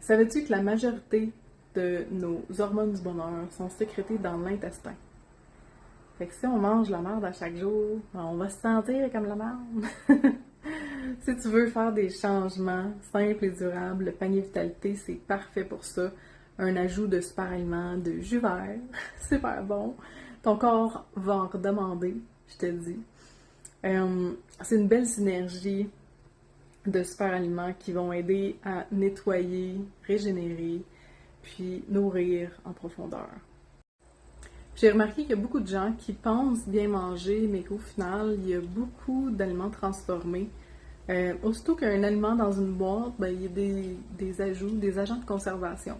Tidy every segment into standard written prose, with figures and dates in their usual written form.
Savais-tu que la majorité de nos hormones du bonheur sont sécrétées dans l'intestin? Fait que si on mange la merde à chaque jour, on va se sentir comme la merde. Si tu veux faire des changements simples et durables, le panier vitalité, c'est parfait pour ça. Un ajout de super aliments, de jus vert, super bon. Ton corps va en redemander, je te dis. C'est une belle synergie de super aliments qui vont aider à nettoyer, régénérer, puis nourrir en profondeur. J'ai remarqué qu'il y a beaucoup de gens qui pensent bien manger, mais qu'au final, il y a beaucoup d'aliments transformés. Aussitôt qu'un aliment dans une boîte, ben, il y a des ajouts, des agents de conservation.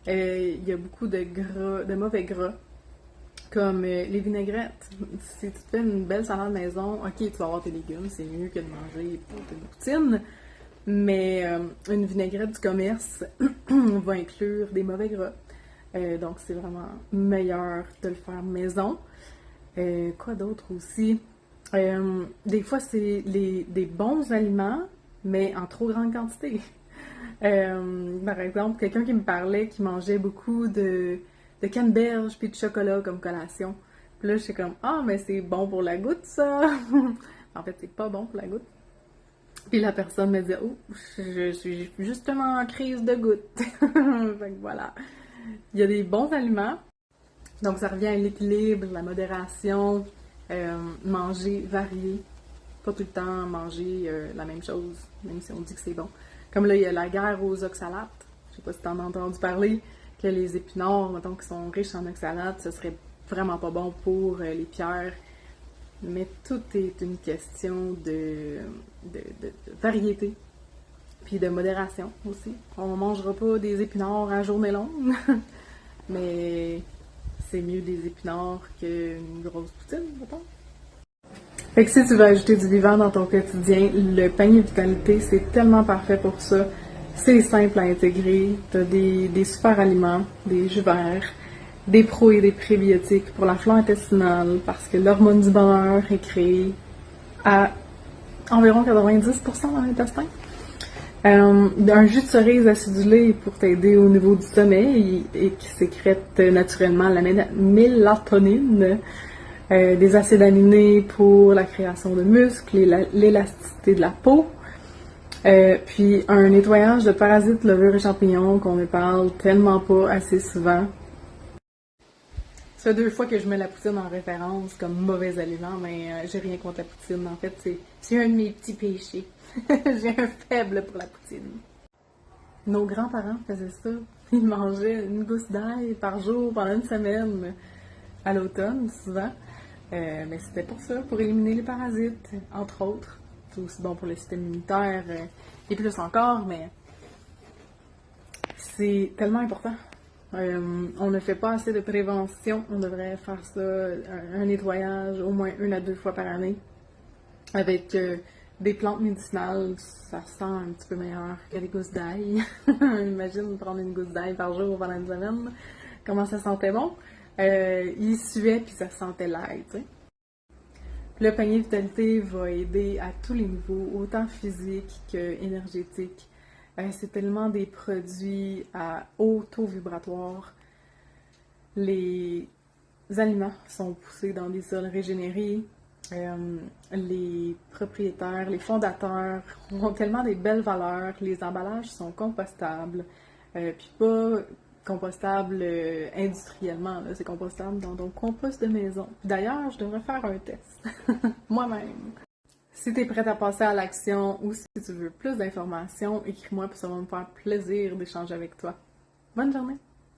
Il y a beaucoup de gras, de mauvais gras, comme les vinaigrettes. Si tu te fais une belle salade maison, ok, tu vas avoir tes légumes, c'est mieux que de manger une poutine, mais une vinaigrette du commerce va inclure des mauvais gras. Donc, c'est vraiment meilleur de le faire maison. Quoi d'autre aussi? Des fois, c'est des bons aliments, mais en trop grande quantité. Par exemple, quelqu'un qui me parlait qui mangeait beaucoup de canneberge puis de chocolat comme collation. Puis là, j'étais comme, ah, mais c'est bon pour la goutte, ça! En fait, c'est pas bon pour la goutte. Puis la personne me disait, oh, je suis justement en crise de goutte. Fait que voilà. Il y a des bons aliments, donc ça revient à l'équilibre, la modération, manger varié, pas tout le temps manger la même chose, même si on dit que c'est bon. Comme là, il y a la guerre aux oxalates, je sais pas si tu en as entendu parler, que les épinards, mettons, qui sont riches en oxalates, ce serait vraiment pas bon pour les pierres, mais tout est une question de variété. Puis de modération aussi. On mangera pas des épinards à journée longue, mais c'est mieux des épinards qu'une grosse poutine, mettons. Fait que si tu veux ajouter du vivant dans ton quotidien, le panier vitalité, c'est tellement parfait pour ça. C'est simple à intégrer. T'as des super aliments, des jus verts, des pro et des prébiotiques pour la flore intestinale, parce que l'hormone du bonheur est créée à environ 90% dans l'intestin. Un jus de cerise acidulé pour t'aider au niveau du sommeil et qui sécrète naturellement la mélatonine, des acides aminés pour la création de muscles et l'élasticité de la peau, puis un nettoyage de parasites, levures et champignons qu'on ne parle tellement pas assez souvent. Ça fait 2 fois que je mets la poutine en référence comme mauvais aliment, mais j'ai rien contre la poutine. En fait, c'est un de mes petits péchés. J'ai un faible pour la poutine. Nos grands-parents faisaient ça. Ils mangeaient une gousse d'ail par jour pendant une semaine, à l'automne, souvent. Mais c'était pour ça, pour éliminer les parasites, entre autres. C'est aussi bon pour le système immunitaire, et plus encore, mais c'est tellement important. On ne fait pas assez de prévention. On devrait faire ça, un nettoyage au moins 1 à 2 fois par année. Avec des plantes médicinales, ça sent un petit peu meilleur que les gousses d'ail. Imagine prendre une gousse d'ail par jour pendant une semaine. Comment ça sentait bon? Il suait puis ça sentait l'ail, tu sais. Le panier vitalité va aider à tous les niveaux, autant physique que énergétique. C'est tellement des produits à haut taux vibratoire. Les aliments sont poussés dans des sols régénérés. Les propriétaires, les fondateurs ont tellement des belles valeurs. Les emballages sont compostables. Puis pas compostable industriellement, là, c'est compostable dans ton compost de maison. D'ailleurs, je devrais faire un test, moi-même. Si tu es prête à passer à l'action ou si tu veux plus d'informations, écris-moi, puis ça va me faire plaisir d'échanger avec toi. Bonne journée!